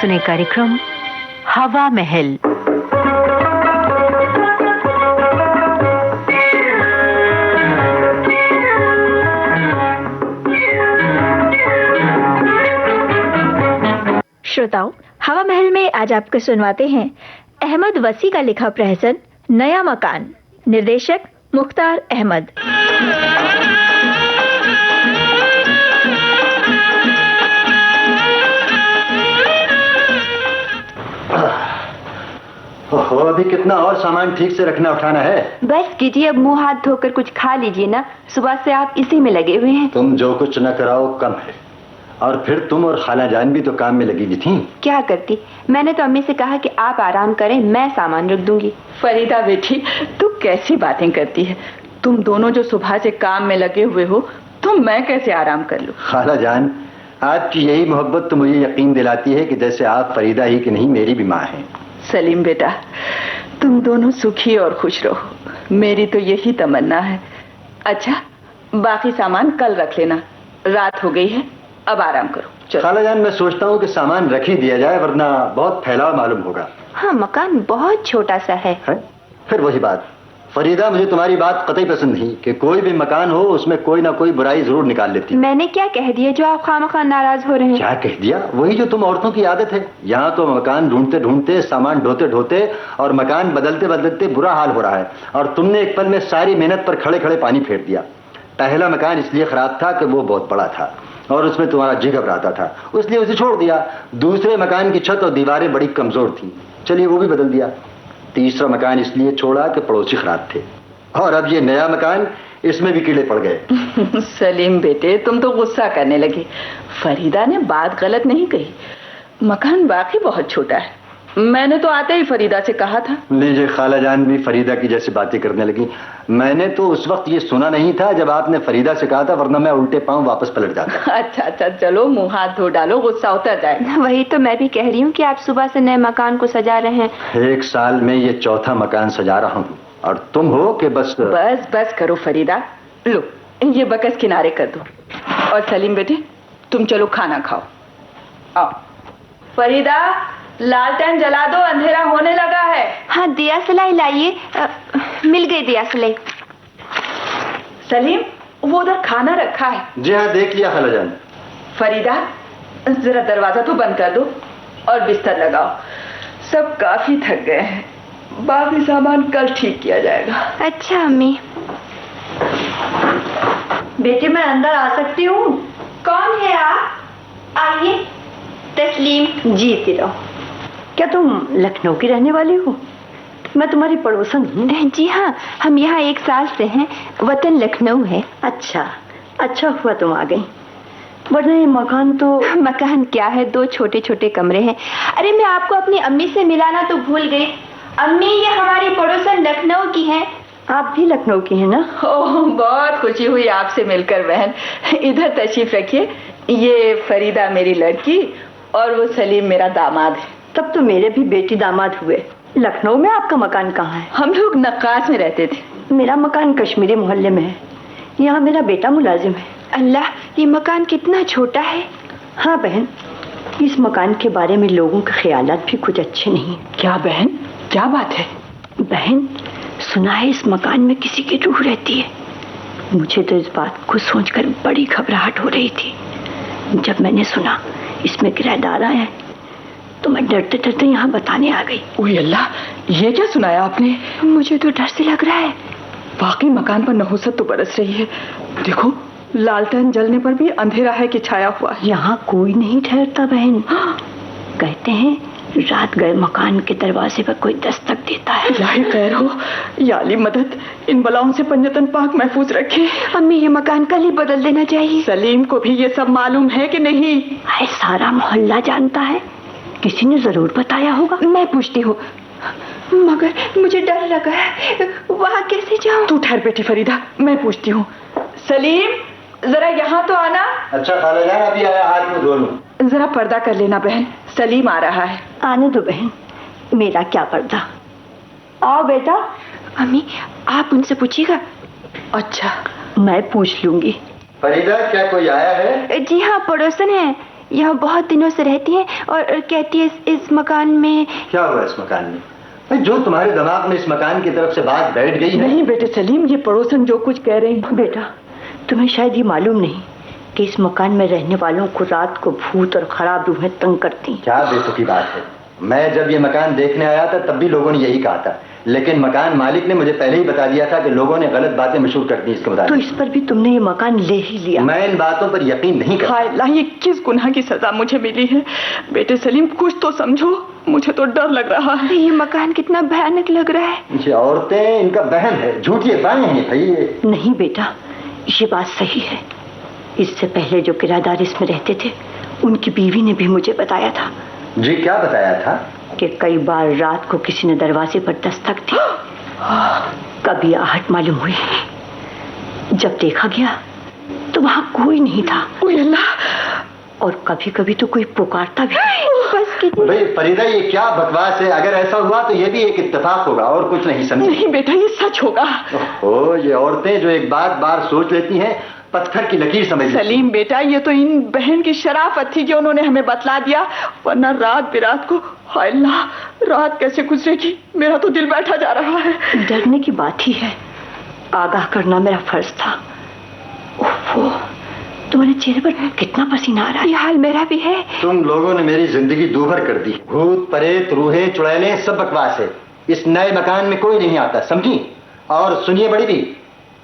सुने कार्यक्रम हवा महल। श्रोताओं, हवा महल में आज आपको सुनवाते हैं अहमद वसी का लिखा प्रहसन नया मकान। निर्देशक मुख्तार अहमद। ओहो, अभी कितना और सामान ठीक से रखना उठाना है। बस कीजिए, अब मुंह हाथ धोकर कुछ खा लीजिए ना, सुबह से आप इसी में लगे हुए हैं। तुम जो कुछ न कराओ कम है, और फिर तुम और खाला जान भी तो काम में लगी हुई थी। क्या करती, मैंने तो अम्मी से कहा कि आप आराम करें, मैं सामान रख दूंगी। फरीदा बेटी, तू कैसी बातें करती है? तुम दोनों जो सुबह से काम में लगे हुए हो, तो मैं कैसे आराम कर लूं? खाला जान, आपकी यही मोहब्बत तो मुझे यकीन दिलाती है कि जैसे आप फरीदा ही कि नहीं मेरी भी माँ है। सलीम बेटा, तुम दोनों सुखी और खुश रहो, मेरी तो यही तमन्ना है। अच्छा, बाकी सामान कल रख लेना, रात हो गई है, अब आराम करो। खाला जान, मैं सोचता हूँ कि सामान रख ही दिया जाए, वरना बहुत फैलाव मालूम होगा। हाँ, मकान बहुत छोटा सा है? फिर वही बात फरीदा, मुझे तुम्हारी बात कतई पसंद नहीं कि कोई भी मकान हो उसमें कोई ना कोई बुराई जरूर निकाल लेती। मैंने क्या कह दिया जो आप खामखा नाराज हो रहे हैं? क्या कह दिया? वही जो तुम औरतों की आदत है। यहाँ तो मकान ढूंढते ढूंढते, सामान ढोते ढोते और मकान बदलते बदलते बुरा हाल हो रहा है, और तुमने एक पल में सारी मेहनत पर खड़े खड़े पानी फेर दिया। पहला मकान इसलिए खराब था कि वो बहुत बड़ा था और उसमें तुम्हारा जी घबराता था, इसलिए उसे छोड़ दिया। दूसरे मकान की छत और दीवारें बड़ी कमजोर थी, चलिए वो भी बदल दिया। तीसरा मकान इसलिए छोड़ा कि पड़ोसी खराब थे, और अब ये नया मकान, इसमें भी कीड़े पड़ गए। सलीम बेटे, तुम तो गुस्सा करने लगे। फरीदा ने बात गलत नहीं कही, मकान वाकई बहुत छोटा है। मैंने तो आते ही फरीदा से कहा था। लीजिए, खाला जान भी फरीदा की जैसी बातें करने लगी। मैंने तो उस वक्त ये सुना नहीं था जब आपने फरीदा से कहा था, वरना मैं उल्टे पांव वापस पलट जाता। अच्छा, चलो मुंह हाथ धो डालो, गुस्सा उतर जाए। वही तो मैं भी कह रही हूँ कि आप सुबह से नए मकान को सजा रहे हैं। एक साल में ये चौथा मकान सजा रहा हूँ, और तुम हो कि बस करो फरीदा। लो, ये बकस किनारे कर दो, और सलीम बेटे तुम चलो खाना खाओ। आओ। फरीदा, लालटेन जला दो, अंधेरा होने लगा है। हाँ, दिया सलाई लाइए। मिल गई दिया सलाई। सलीम, वो उधर खाना रखा है। जी हाँ, देख लिया खाला जान। फरीदा, जरा दरवाजा तो बंद कर दो और बिस्तर लगाओ, सब काफी थक गए हैं, बाकी सामान कल ठीक किया जाएगा। अच्छा अम्मी। बेटे, मैं अंदर आ सकती हूँ? कौन है आप? आइए। तस्लीम। जीती रहो। क्या तुम लखनऊ की रहने वाली हो? मैं तुम्हारी पड़ोसन हूँ। जी हाँ, हम यहाँ 1 साल से हैं, वतन लखनऊ है। अच्छा हुआ तुम आ गई, वरना ये मकान तो। मकान क्या है, 2 छोटे छोटे कमरे हैं। अरे, मैं आपको अपनी अम्मी से मिलाना तो भूल गई। अम्मी, ये हमारी पड़ोसन लखनऊ की है। आप भी लखनऊ की हैं ना? ओह, बहुत खुशी हुई आपसे मिलकर बहन। इधर तशरीफ रखिए। ये फरीदा मेरी लड़की और वो सलीम मेरा दामाद है। तब तो मेरे भी बेटी दामाद हुए। लखनऊ में आपका मकान कहाँ है? हम लोग नक्कास में रहते थे। मेरा मकान कश्मीरी मोहल्ले में है, यहाँ मेरा बेटा मुलाजिम है। अल्लाह, ये मकान कितना छोटा है। हाँ बहन, इस मकान के बारे में लोगों के ख्यालात भी कुछ अच्छे नहीं। क्या बहन, क्या बात है? बहन, सुना है इस मकान में किसी की रूह रहती है। मुझे तो इस बात को सोचकर बड़ी घबराहट हो रही थी। जब मैंने सुना इसमें किराएदार आए हैं, तो मैं डरते डरते यहाँ बताने आ गई। ओह अल्लाह, ये क्या सुनाया आपने? मुझे तो डर से लग रहा है। वाकई मकान पर नहुसत तो बरस रही है। देखो, लालटेन जलने पर भी अंधेरा है कि छाया हुआ है। यहाँ कोई नहीं ठहरता बहन। कहते हैं रात गए मकान के दरवाजे पर कोई दस्तक देता है। इलाही खैर हो, या अली मदद, इन बलाओं से पंजतन पाक महफूज रखे। अम्मी, ये मकान कल ही बदल देना चाहिए। सलीम को भी ये सब मालूम है कि नहीं? है, सारा मोहल्ला जानता है, किसी ने जरूर बताया होगा। मैं पूछती हूँ, मगर मुझे डर लगा है, वहाँ कैसे जाऊँ? तू ठहर बेटी फरीदा, मैं पूछती हूँ। सलीम, जरा यहाँ तो आना। अच्छा खाला जान, अभी आया, हाथ में धो लूं। जरा पर्दा कर लेना बहन, सलीम आ रहा है। आने दो बहन, मेरा क्या पर्दा। आओ बेटा। अम्मी, आप उनसे पूछिएगा। अच्छा, मैं पूछ लूंगी। फरीदा, क्या कोई आया है? जी हाँ, पड़ोसन है, यहाँ बहुत दिनों से रहती है और कहती है इस मकान में। क्या हुआ इस मकान में? भाई जो तुम्हारे दिमाग में इस मकान की तरफ से बात बैठ गई है। नहीं बेटे सलीम, ये पड़ोसन जो कुछ कह रही है। बेटा, तुम्हें शायद ये मालूम नहीं कि इस मकान में रहने वालों को रात को भूत और खराब रूहें तंग करती। क्या बेतुकी बात है। मैं जब ये मकान देखने आया था तब भी लोगों ने यही कहा था, लेकिन मकान मालिक ने मुझे पहले ही बता दिया था कि लोगों ने गलत बातें मशहूर कर दी इसके मुताबिक। तो इस पर भी तुमने ये मकान ले ही लिया? मैं इन बातों पर यकीन नहीं करता। हाय अल्लाह, ये किस गुनाह की सजा मुझे मिली है? बेटे सलीम कुछ तो समझो, मुझे तो डर लग रहा है। ये मकान कितना भयानक लग रहा है। ये औरतें, इनका बहन है, झूठी बाएं हैं भाई ये। नहीं बेटा, ये बात सही है। इससे पहले जो किराएदार इसमें रहते थे उनकी बीवी ने भी मुझे बताया था। जी क्या बताया था? कि कई बार रात को किसी ने दरवाजे पर दस्तक दी, कभी आहट मालूम हुई, जब देखा गया तो वहां कोई नहीं था। और कभी कभी तो कोई पुकारता भी नहीं। बस कितनी। भाई फरीदा, ये क्या बकवास है? अगर ऐसा हुआ तो ये भी एक इत्तेफाक होगा और कुछ नहीं, समझी? नहीं बेटा, ये सच होगा। ओह, ये औरतें जो एक बात बार सोच लेती हैं, पत्थर की लकीर समझ। सलीम बेटा, ये तो इन बहन की शराफत थी जो उन्होंने हमें बतला दिया, वरना रात बिरात को हाय अल्लाह, रात कैसे गुजरेगी? मेरा तो दिल बैठा जा रहा है। डरने की बात ही है, आगाह करना मेरा फर्ज था। ओहो, तुम्हारे चेहरे पर कितना पसीना आ रहा है। ये हाल मेरा भी है। तुम लोगों ने मेरी जिंदगी दूभर कर दी। भूत प्रेत रूहें चुड़ैलें सब बकवास है। इस नए मकान में कोई नहीं आता, समझी? और सुनिए बड़ी भी,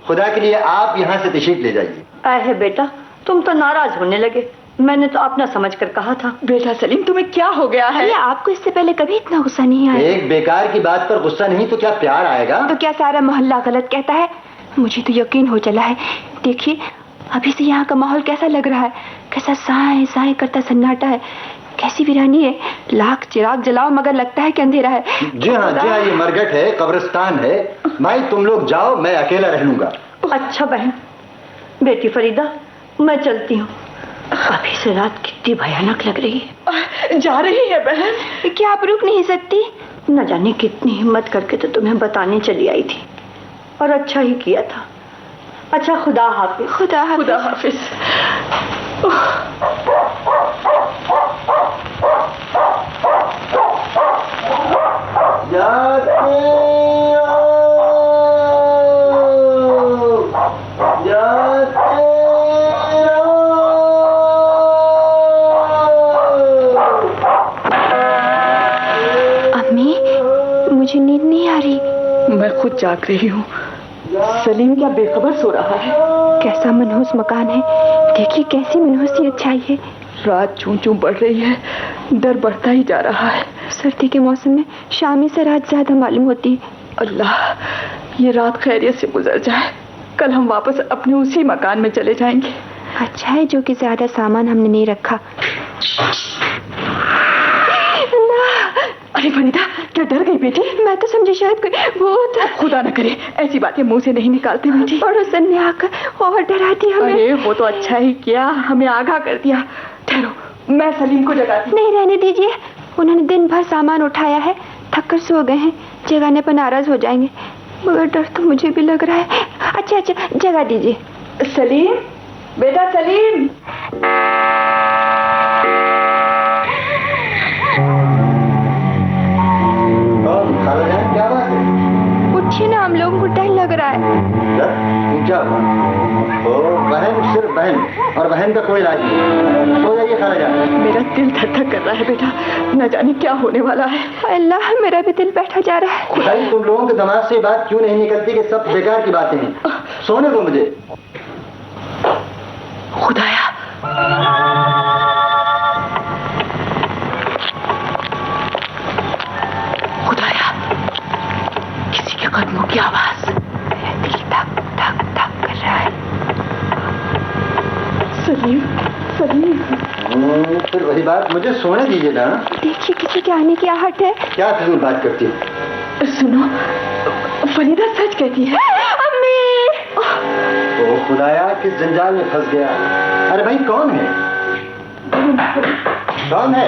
खुदा के लिए आप यहाँ से तशरीफ ले जाइए। अरे बेटा, तुम तो नाराज होने लगे। मैंने तो अपना समझकर कहा था। बेटा सलीम, तुम्हें क्या हो गया है? आपको इससे पहले कभी इतना गुस्सा नहीं आया? एक बेकार की बात पर गुस्सा नहीं तो क्या प्यार आएगा? तो क्या सारा मोहल्ला गलत कहता है? मुझे तो यकीन हो चला है। देखिए अभी से यहाँ का माहौल कैसा लग रहा है, कैसा साए साए करता सन्नाटा है, कैसी वीरानी है। लाख चिराग जलाओ मगर लगता है कि अंधेरा है। जी हाँ, ये मरघट है, कब्रिस्तान है। भाई तुम लोग जाओ, मैं अकेला रह लूंगा। अच्छा बहन, बेटी फरीदा, मैं चलती हूँ। अभी से रात कितनी भयानक लग रही है। जा रही है बहन? क्या आप रुक नहीं सकती? न जाने कितनी हिम्मत करके तो तुम्हें बताने चली आई थी, और अच्छा ही किया था। अच्छा, खुदा हाफिज। खुदा हाफिज। खुदा हाफिज। अम्मी, मुझे नींद नहीं आ रही। मैं खुद जाग रही हूँ। सलीम क्या बेखबर सो रहा है? कैसा मनहूस मकान है, देखिए कैसी मनहूसियत छाई है। रात चूं चूं बढ़ रही है, डर बढ़ता ही जा रहा है। सर्दी के मौसम में शामी से रात ज्यादा मालूम होती है। अल्लाह, ये रात खैरियत से गुजर जाए, कल हम वापस अपने उसी मकान में चले जाएंगे। अच्छा है जो कि ज्यादा सामान हमने नहीं रखा। अरे फरीदा, क्या डर गई बेटी? मैं तो समझी शायद कोई भूत। खुदा न करे, ऐसी बातें मुंह से नहीं निकालती बेटी। पड़ोसन ने आकर और डरा दिया हमें। अरे वो तो अच्छा ही किया, हमें आगाह कर दिया। ठहरो, मैं सलीम को जगाती हूँ। नहीं, रहने दीजिए, उन्होंने दिन भर सामान उठाया है, थक कर सो गए हैं, जगाने पर नाराज हो जाएंगे। मगर डर तो मुझे भी लग रहा है। अच्छा जगा दीजिए। सलीम, बेटा सलीम। क्या बात है? उठिए ना, हम लोगों को डर लग रहा है। क्या बहन, सिर्फ बहन, और बहन का कोई इलाज नहीं। सो जाइए खालाजान। मेरा दिल धक-धक कर रहा है बेटा, न जाने क्या होने वाला है। अल्लाह, मेरा भी दिल बैठा जा रहा है। भाई तुम लोगों के दिमाग से बात क्यों नहीं निकलती कि सब बेकार की बातें हैं? सोने दो मुझे। खुदाया, खुदाया, किसी के कदमों की आवाज। दिल धक धक धक कर रहा है। सलीम, सलीम। फिर वही बात, मुझे सोने दीजिए ना। देखिए किसी के आने की आहट है। क्या फिजूल बात करती हो? सुनो, फरीदा सच कहती है। अम्मी! ओ खुदाया, किस जंजाल में फंस गया। अरे भाई कौन है? कौन है?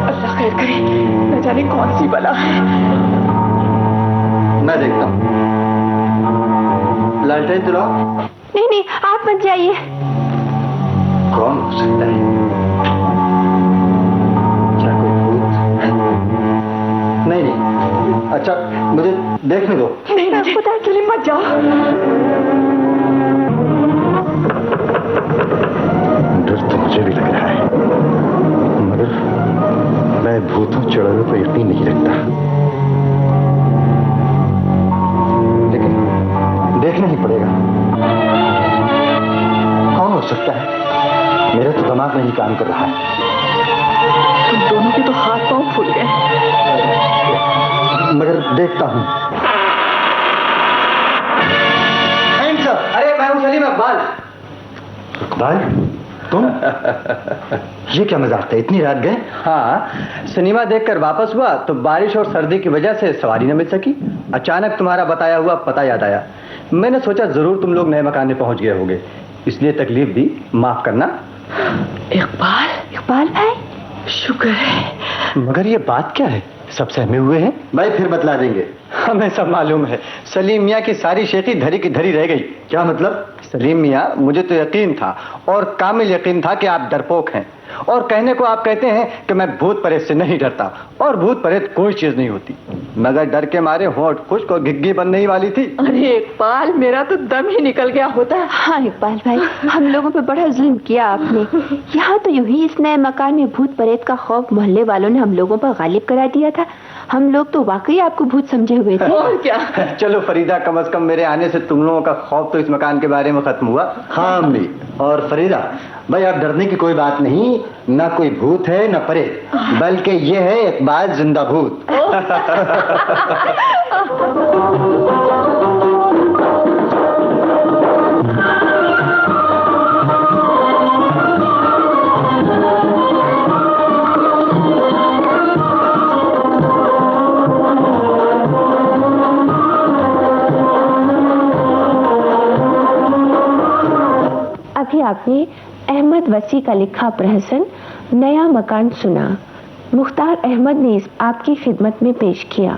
अल्लाह खैर करे, न जाने कौन सी बला है। मैं देखता हूँ। लालटेन जलाओ। नहीं, आप मत जाइए। कौन हो सकता है? अच्छा मुझे देखने दो। नहीं खुदा के लिए मत जाओ। डर तो मुझे भी लग रहा है, मगर मैं भूतों चुड़ैलों पर यकीन नहीं रखता, लेकिन देखना ही पड़ेगा। कौन हो सकता है? मेरे तो दिमाग नहीं काम कर रहा है। तुम दोनों के तो हाथ पांव फूल गए। मगर देखता हूं। अरे मैं हूं सलीम इकबाल। इकबाल, तुम? ये क्या मजाक था, इतनी रात गए? हाँ, सिनेमा देखकर वापस हुआ तो बारिश और सर्दी की वजह से सवारी न मिल सकी। अचानक तुम्हारा बताया हुआ पता याद आया। मैंने सोचा जरूर तुम लोग नए मकान में पहुंच गए होगे, इसलिए तकलीफ दी, माफ करना। इकबाल भाई, शुक्र है। मगर ये बात क्या है? सब सहमे हुए हैं? भाई फिर बतला देंगे। हमें सब मालूम है। सलीम मियाँ की सारी शेखी धरी की धरी रह गई। क्या मतलब? सलीम मियाँ, मुझे तो यकीन था और कामिल यकीन था कि आप डरपोक हैं, और कहने को आप कहते हैं कि मैं भूत प्रेत से नहीं डरता, और भूत प्रेत कोई चीज नहीं होती, मगर डर के मारे होंठ खुश्क और घिग्गी बनने वाली थी। अरे इकबाल, मेरा तो दम ही निकल गया होता। हाँ इकबाल भाई, हम लोगों पे बड़ा जुल्म किया आपने। यहाँ तो यूं ही इस नए मकान में भूत प्रेत का खौफ मोहल्ले वालों ने हम लोगों पर गालिब करा दिया था। हम लोग तो वाकई आपको भूत समझे हुए थे। और क्या। चलो फरीदा, कम से कम मेरे आने से तुम लोगों का खौफ तो इस मकान के बारे में खत्म हुआ। हाँ अम्मी। और फरीदा भाई, आप डरने की कोई बात नहीं, ना कोई भूत है ना प्रेत, बल्कि ये है इकबाल जिंदा भूत। अभी आपने अहमद वसी का लिखा प्रहसन नया मकान सुना। मुख्तार अहमद ने इस आपकी खिदमत में पेश किया।